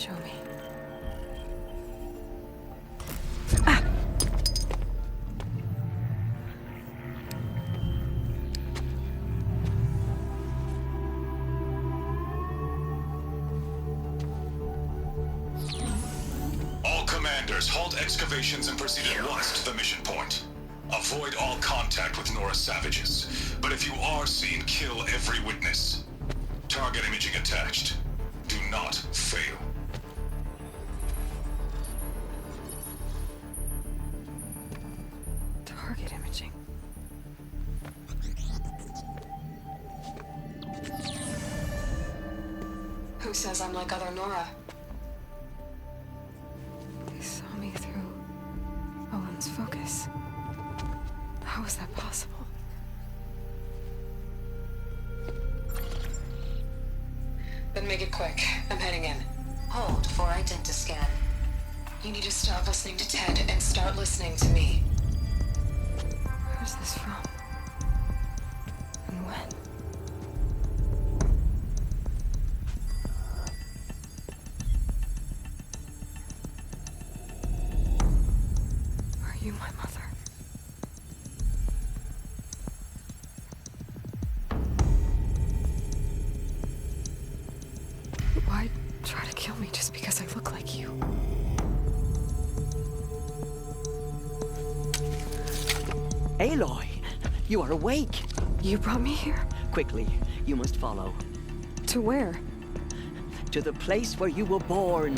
Show me. All commanders, halt excavations and proceed at once to the mission point. Avoid all contact with Nora savages, but if you are seen, kill every witness. Target imaging attached. Do not fail. Target imaging. Who says I'm like other Nora? They saw me through Owen's focus. How is that possible? Then make it quick. I'm heading in. Hold for identiscan. You need to stop listening to Ted and start listening to me. Where's this from? And when? Are you my mother? Why try to kill me just because I look like you? Aloy, you are awake. You brought me here? Quickly, you must follow. To where? To the place where you were born.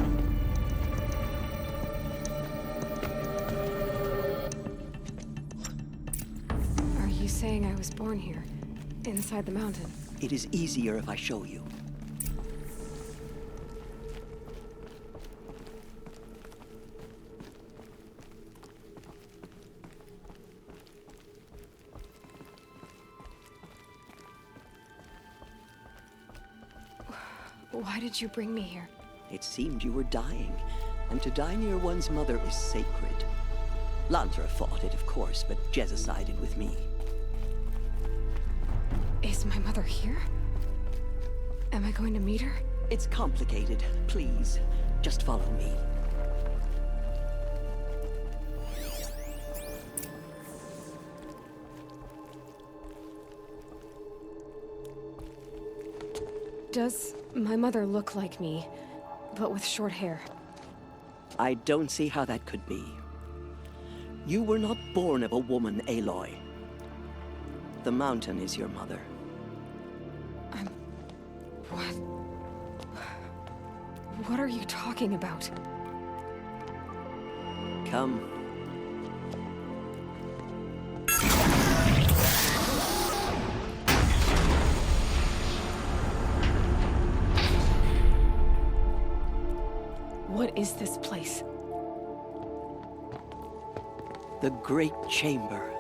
Are you saying I was born here? Inside the mountain? It is easier if I show you. Why did you bring me here? It seemed you were dying, and to die near one's mother is sacred. Lansra fought it, of course, but Jezza sided with me. Is my mother here? Am I going to meet her? It's complicated. Please, just follow me. Does my mother look like me, but with short hair? I don't see how that could be. You were not born of a woman, Aloy. The mountain is your mother. What? What are you talking about? Come. What is this place? The Great Chamber,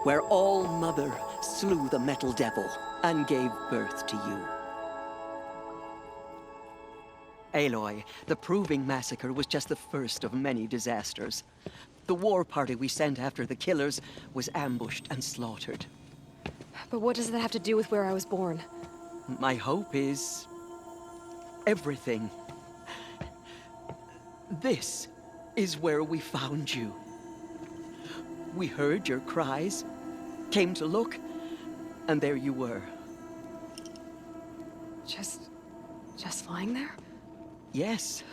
where All-Mother slew the Metal Devil and gave birth to you. Aloy, the Proving Massacre was just the first of many disasters. The war party we sent after the killers was ambushed and slaughtered. But what does that have to do with where I was born? My hope is everything. This is where we found you. We heard your cries, came to look, and there you were. Just lying there? Yes.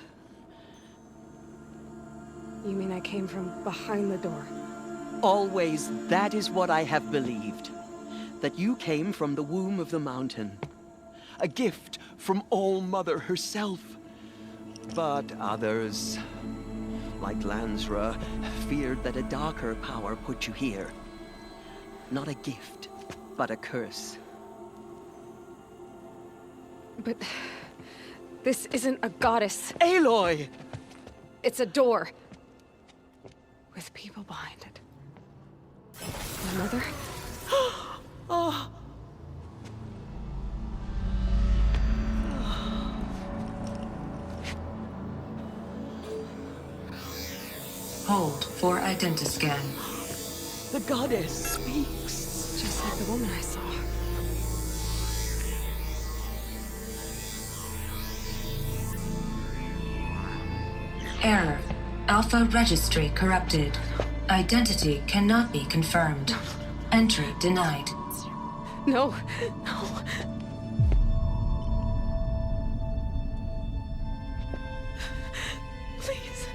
You mean I came from behind the door? Always that is what I have believed. That you came from the womb of the mountain. A gift from All-Mother herself. But others, like Lansra, feared that a darker power put you here. Not a gift, but a curse. But this isn't a goddess. Aloy! It's a door. With people behind it. My mother? Oh. Hold for identiscan. The goddess speaks. Just like the woman I saw. Error. Alpha registry corrupted. Identity cannot be confirmed. Entry denied. No, no. Please.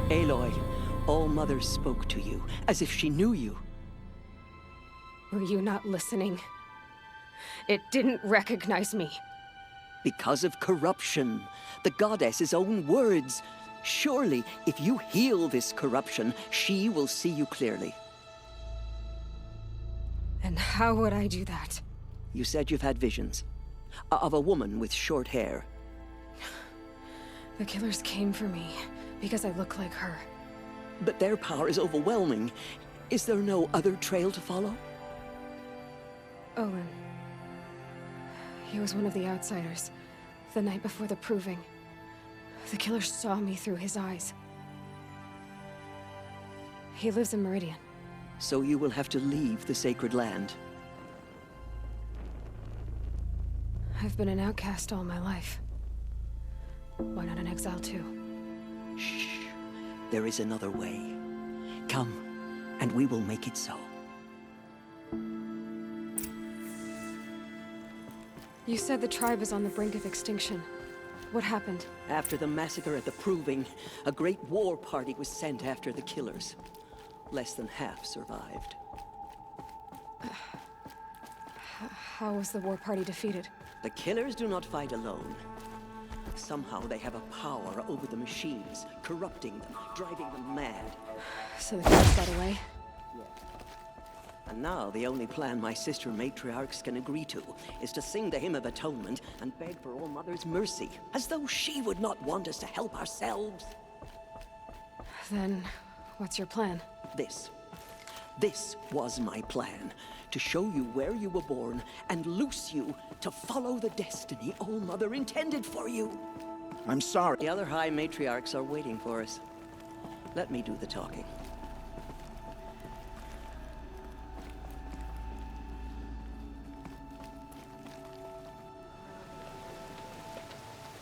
Aloy, All-Mother spoke to you, as if she knew you. Were you not listening? It didn't recognize me. Because of corruption. The goddess's own words. Surely, if you heal this corruption, she will see you clearly. And how would I do that? You said you've had visions. Of a woman with short hair. The killers came for me because I look like her. But their power is overwhelming. Is there no other trail to follow? Owen. He was one of the outsiders. The night before the proving. The killer saw me through his eyes. He lives in Meridian. So you will have to leave the sacred land. I've been an outcast all my life. Why not an exile too? Shh. There is another way. Come, and we will make it so. You said the tribe is on the brink of extinction. What happened? After the massacre at the Proving, a great war party was sent after the killers. Less than half survived. How was the war party defeated? The killers do not fight alone. Somehow they have a power over the machines, corrupting them, driving them mad. So the killers got away? And now the only plan my sister matriarchs can agree to is to sing the Hymn of Atonement and beg for All-Mother's mercy, as though she would not want us to help ourselves. Then, what's your plan? This was my plan. To show you where you were born and loose you to follow the destiny All-Mother intended for you. I'm sorry. The other High Matriarchs are waiting for us. Let me do the talking.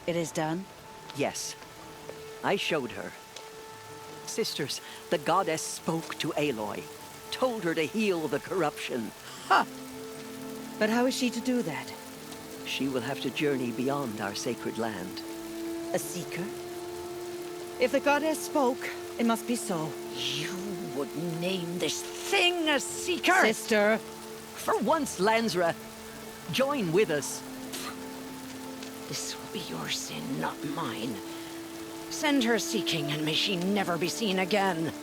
It is done? Yes. I showed her. Sisters, the goddess spoke to Aloy. Told her to heal the corruption. Ha! But how is she to do that? She will have to journey beyond our sacred land. A seeker? If the goddess spoke, it must be so. You would name this thing a seeker? Sister! For once, Lansra, join with us. This will be your sin, not mine. Send her seeking, and may she never be seen again.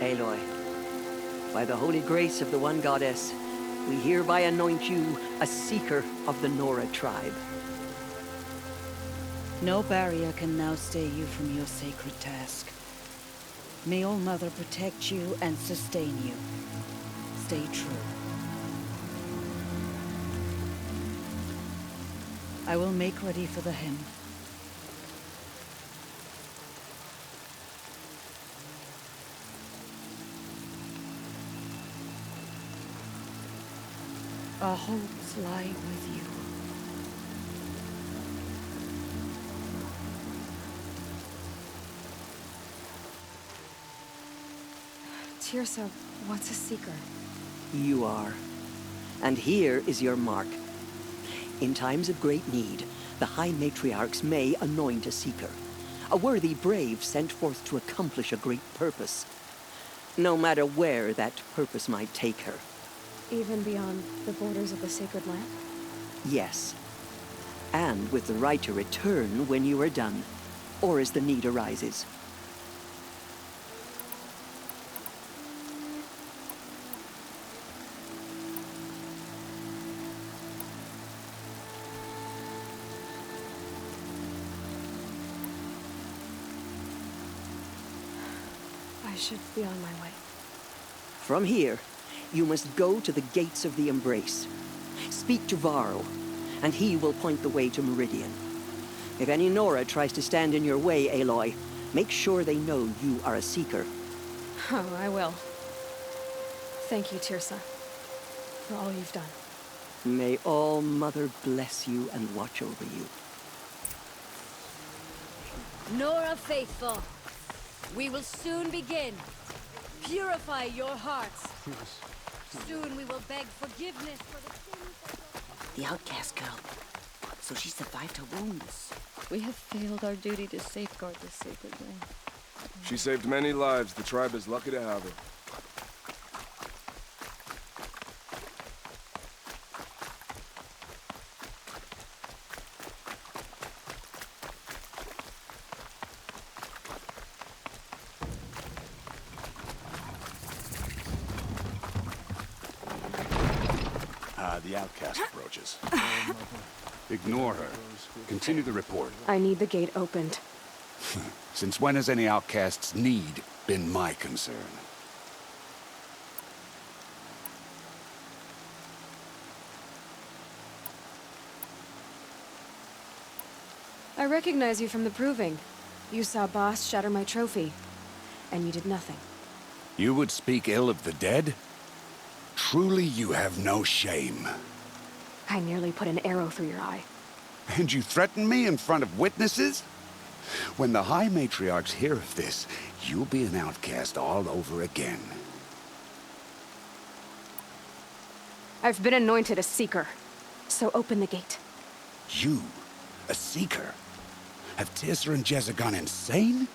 Aloy, by the holy grace of the one goddess, we hereby anoint you a seeker of the Nora tribe. No barrier can now stay you from your sacred task. May All-Mother protect you and sustain you. Stay true. I will make ready for the hymn. Our hopes lie with you. Tirsa, what's a seeker? You are. And here is your mark. In times of great need, the High Matriarchs may anoint a seeker. A worthy brave sent forth to accomplish a great purpose. No matter where that purpose might take her. Even beyond the borders of the sacred land? Yes. And with the right to return when you are done, or as the need arises. I should be on my way. From here, you must go to the gates of the Embrace. Speak to Varl, and he will point the way to Meridian. If any Nora tries to stand in your way, Aloy, make sure they know you are a Seeker. Oh, I will. Thank you, Tirsa, for all you've done. May All Mother bless you and watch over you. Nora Faithful, we will soon begin. Purify your hearts. Soon we will beg forgiveness for the sins. The outcast girl. So she survived her wounds. We have failed our duty to safeguard this sacred land. She saved many lives. The tribe is lucky to have her. The outcast approaches. Ignore her. Continue the report. I need the gate opened. Since when has any outcast's need been my concern? I recognize you from the Proving. You saw Boss shatter my trophy, and you did nothing. You would speak ill of the dead? Truly you have no shame. I nearly put an arrow through your eye. And you threaten me in front of witnesses? When the High Matriarchs hear of this, you'll be an outcast all over again. I've been anointed a Seeker, so open the gate. You? A Seeker? Have Tirsa and Jezza gone insane?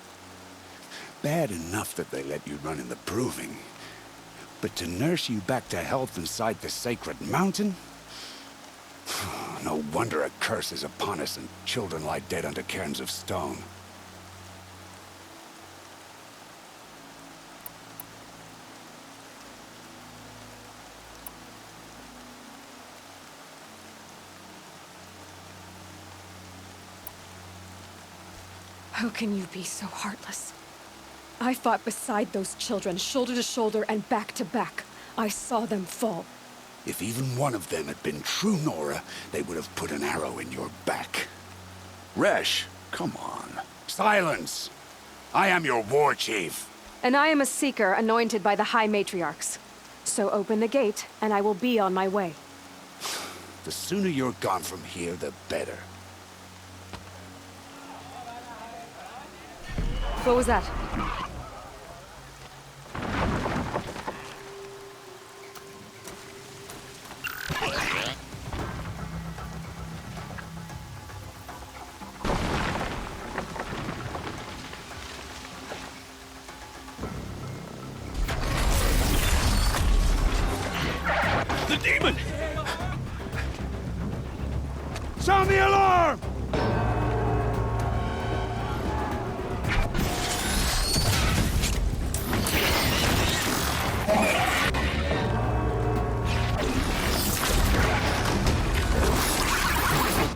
Bad enough that they let you run in the Proving. But to nurse you back to health inside the sacred mountain? No wonder a curse is upon us and children lie dead under cairns of stone. How can you be so heartless? I fought beside those children, shoulder to shoulder and back to back. I saw them fall. If even one of them had been true Nora, they would have put an arrow in your back. Resh, come on. Silence! I am your war chief. And I am a Seeker anointed by the High Matriarchs. So open the gate, and I will be on my way. The sooner you're gone from here, the better. What was that? The demon! Sound the alarm!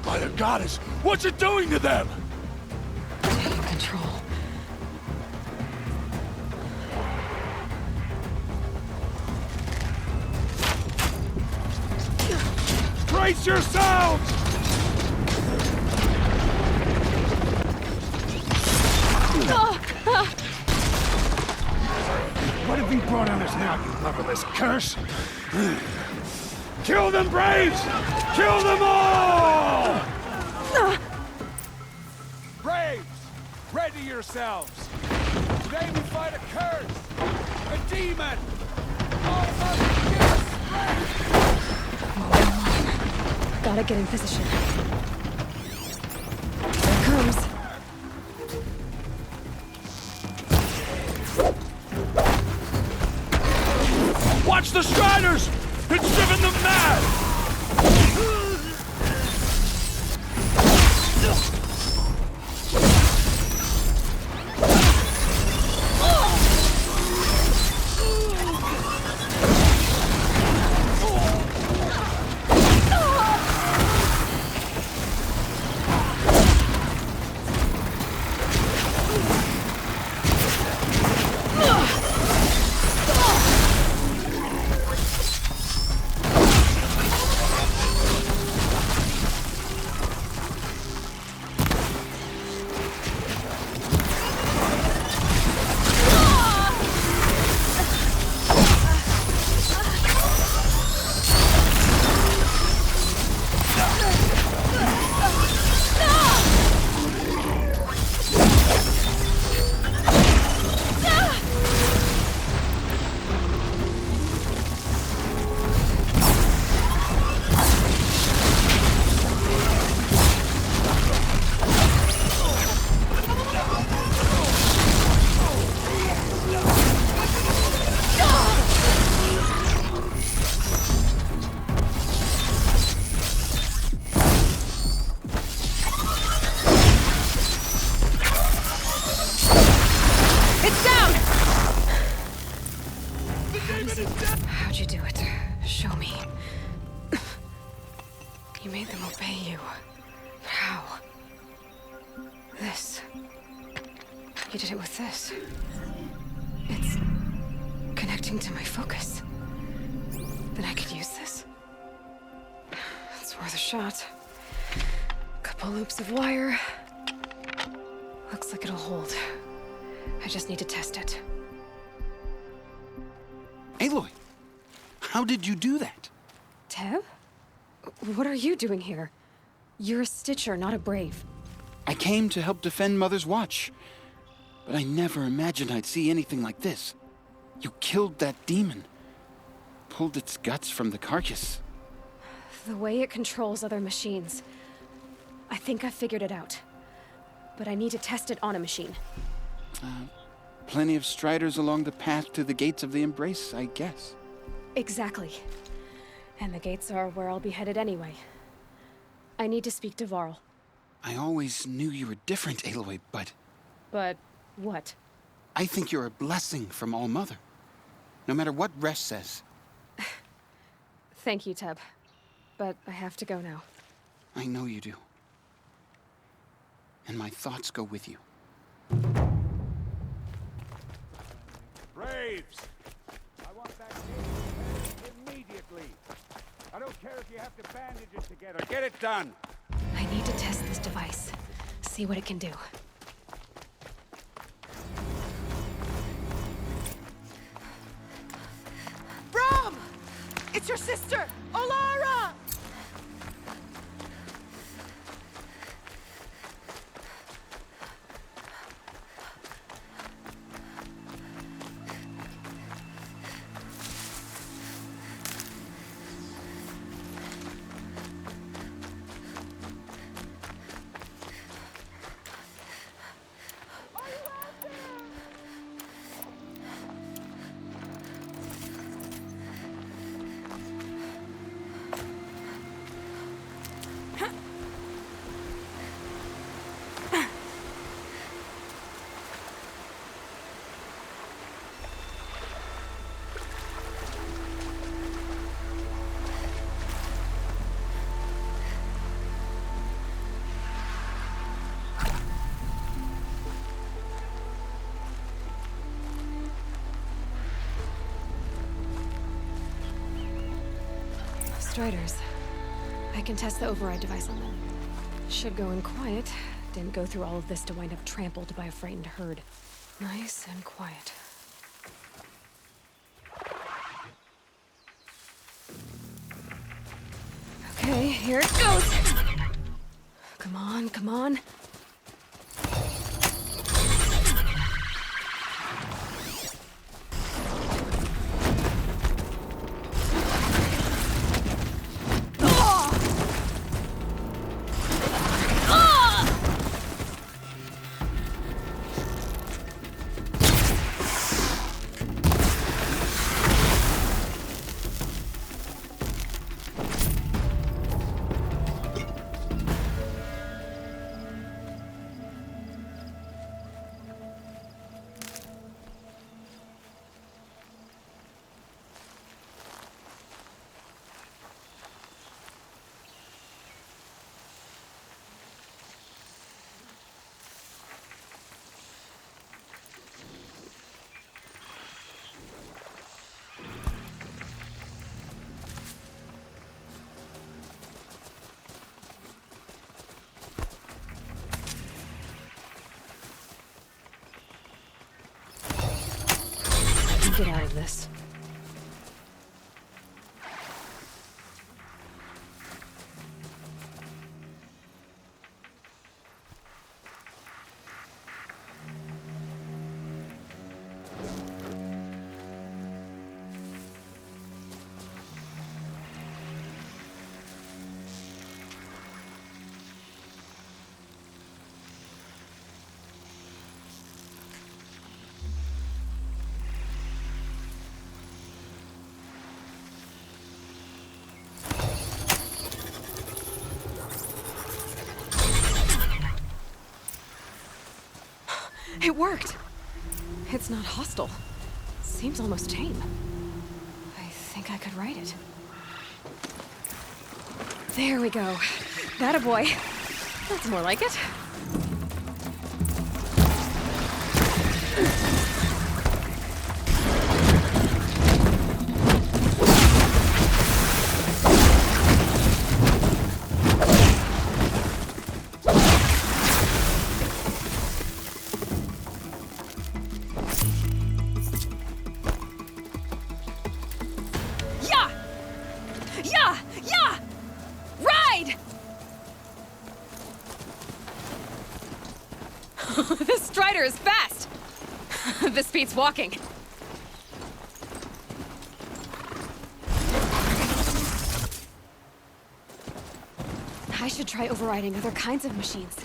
By the goddess, what's it doing to them? Taking control. Brace yourselves! What have you brought on us now, you motherless curse? Kill them, Braves! Kill them all! Braves, ready yourselves! Today we fight a curse! A demon! All of us against strength! Gotta get in position. Here it comes. Watch the Striders! It's driven them mad! You made them obey you. How? This. You did it with this. It's connecting to my focus. Then I could use this. It's worth a shot. Couple loops of wire. Looks like it'll hold. I just need to test it. Aloy, how did you do that? Teb? What are you doing here? You're a Stitcher, not a Brave. I came to help defend Mother's Watch, but I never imagined I'd see anything like this. You killed that demon, pulled its guts from the carcass. The way it controls other machines. I think I figured it out. But I need to test it on a machine. Plenty of striders along the path to the gates of the Embrace, I guess. Exactly. And the gates are where I'll be headed anyway. I need to speak to Varl. I always knew you were different, Aloy, but... But what? I think you're a blessing from All Mother. No matter what Resh says. Thank you, Teb. But I have to go now. I know you do. And my thoughts go with you. Braves! I want that gate immediately. I don't care if you have to bandage it together. Get it done! I need to test this device. See what it can do. Brom! It's your sister, Olara! Striders. I can test the override device on them. Should go in quiet. Didn't go through all of this to wind up trampled by a frightened herd. Nice and quiet. Okay, here it goes! Come on, come on. Get out of this. It worked! It's not hostile. Seems almost tame. I think I could ride it. There we go. That a boy. That's more like it. Yeah! Yeah! Yeah! Ride! This Strider is fast! This beats walking. I should try overriding other kinds of machines.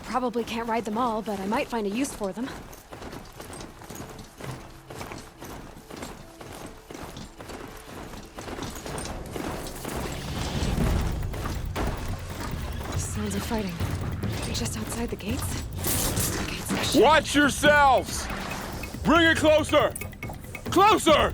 Probably can't ride them all, but I might find a use for them. Sounds of fighting. Are they just outside the gates? Watch yourselves! Bring it closer! Closer!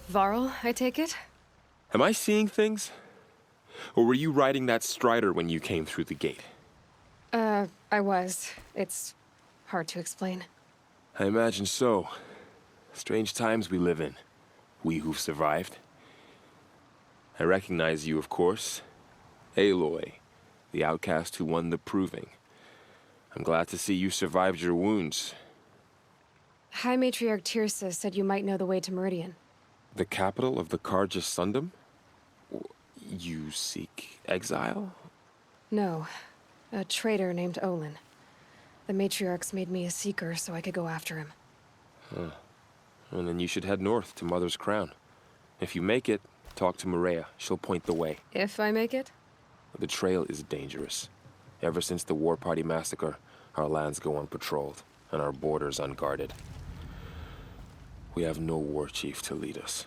Varl, I take it? Am I seeing things? Or were you riding that Strider when you came through the gate? I was. It's hard to explain. I imagine so. Strange times we live in. We who've survived. I recognize you, of course. Aloy, the outcast who won the proving. I'm glad to see you survived your wounds. High Matriarch Tirsa said you might know the way to Meridian. The capital of the Carja Sundom? You seek exile? No. A traitor named Olin. The Matriarchs made me a seeker so I could go after him. Huh. And then you should head north to Mother's Crown. If you make it, talk to Maria. She'll point the way. If I make it? The trail is dangerous. Ever since the War Party massacre, our lands go unpatrolled, and our borders unguarded. We have no war chief to lead us.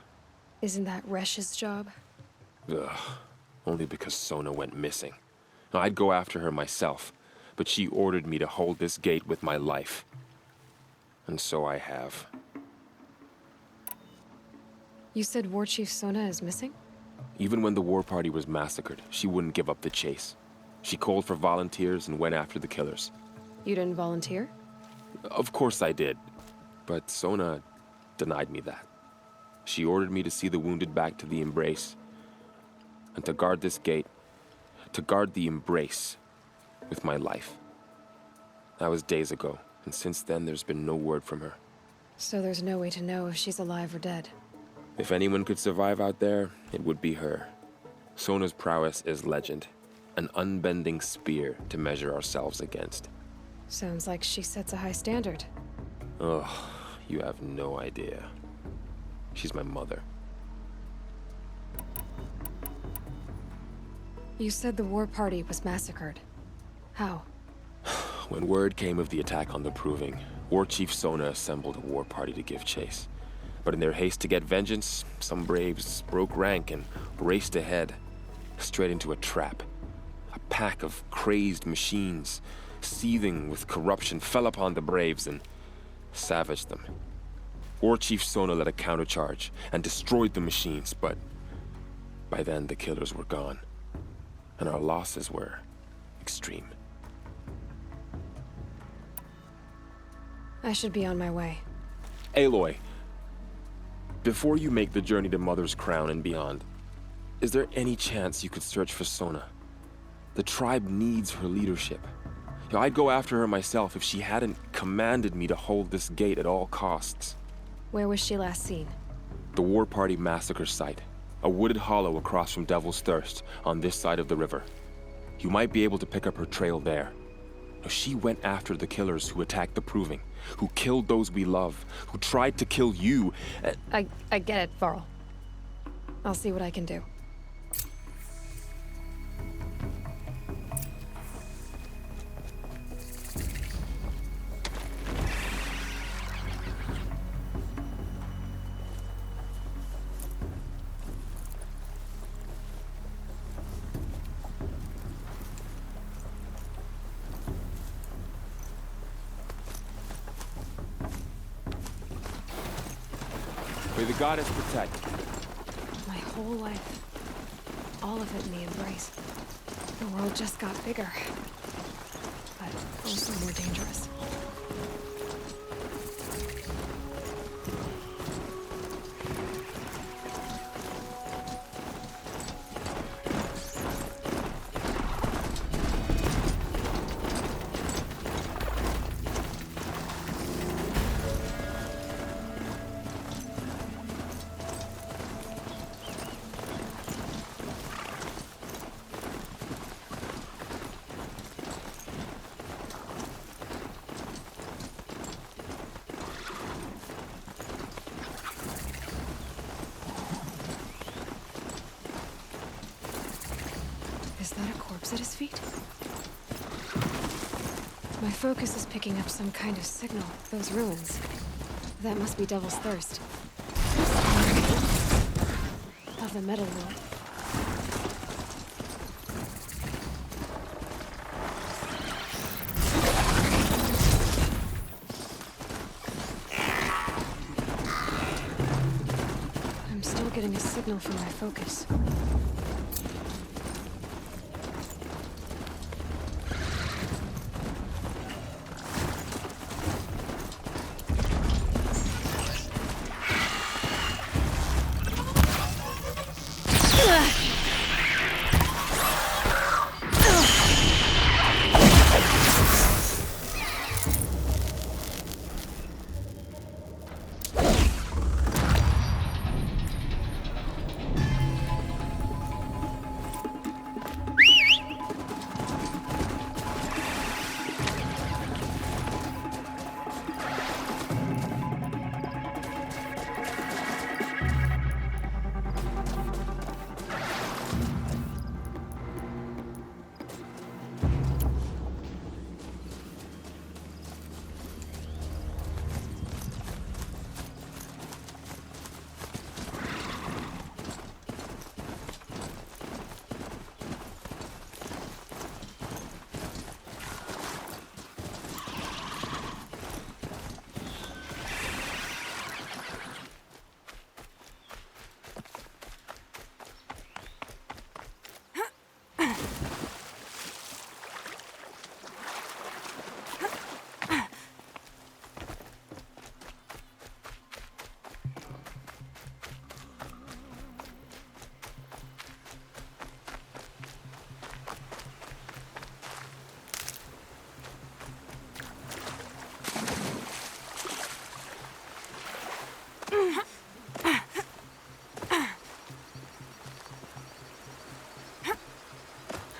Isn't that Resh's job? Ugh. Only because Sona went missing. I'd go after her myself, but she ordered me to hold this gate with my life. And so I have. You said War Chief Sona is missing? Even when the War Party was massacred, she wouldn't give up the chase. She called for volunteers and went after the killers. You didn't volunteer? Of course I did, but Sona denied me that. She ordered me to see the wounded back to the Embrace, and to guard this gate, to guard the Embrace with my life. That was days ago, and since then there's been no word from her. So there's no way to know if she's alive or dead. If anyone could survive out there, it would be her. Sona's prowess is legend, an unbending spear to measure ourselves against. Sounds like she sets a high standard. Ugh, you have no idea. She's my mother. You said the War Party was massacred. How? When word came of the attack on the Proving, War Chief Sona assembled a war party to give chase. But in their haste to get vengeance, some braves broke rank and raced ahead, straight into a trap. A pack of crazed machines, seething with corruption, fell upon the braves and savaged them. War Chief Sona led a countercharge and destroyed the machines, but by then the killers were gone, and our losses were extreme. I should be on my way. Aloy, before you make the journey to Mother's Crown and beyond, is there any chance you could search for Sona? The tribe needs her leadership. I'd go after her myself if she hadn't commanded me to hold this gate at all costs. Where was she last seen? The War Party massacre site. A wooded hollow across from Devil's Thirst, on this side of the river. You might be able to pick up her trail there. She went after the killers who attacked the Proving, who killed those we love, who tried to kill you. I get it, Varl. I'll see what I can do. May the goddess protect. My whole life. All of it in the embrace. The world just got bigger. But also more dangerous. Is that a corpse at his feet? My focus is picking up some kind of signal. Those ruins. That must be Devil's Thirst. Of the metal world. I'm still getting a signal from my focus.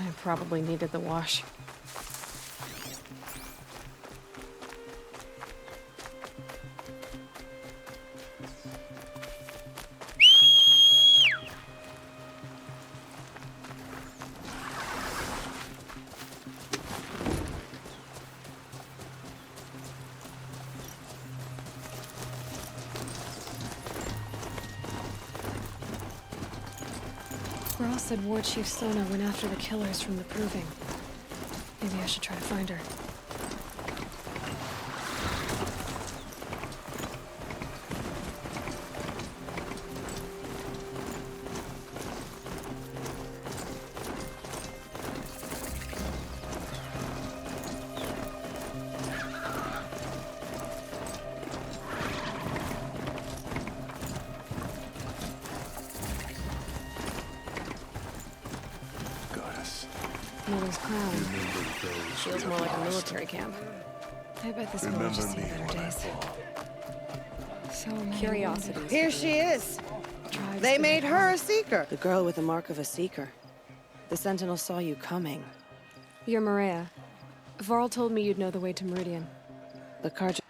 I probably needed the wash. Ross said War Chief Sona went after the killers from the Proving. Maybe I should try to find her. Mother's crown. Feels more like a military camp. I bet this village has seen better days. So many Curiosity. Here she is. They made her a seeker. The girl with the mark of a seeker. The Sentinel saw you coming. You're Maria. Varl told me you'd know the way to Meridian. The Carja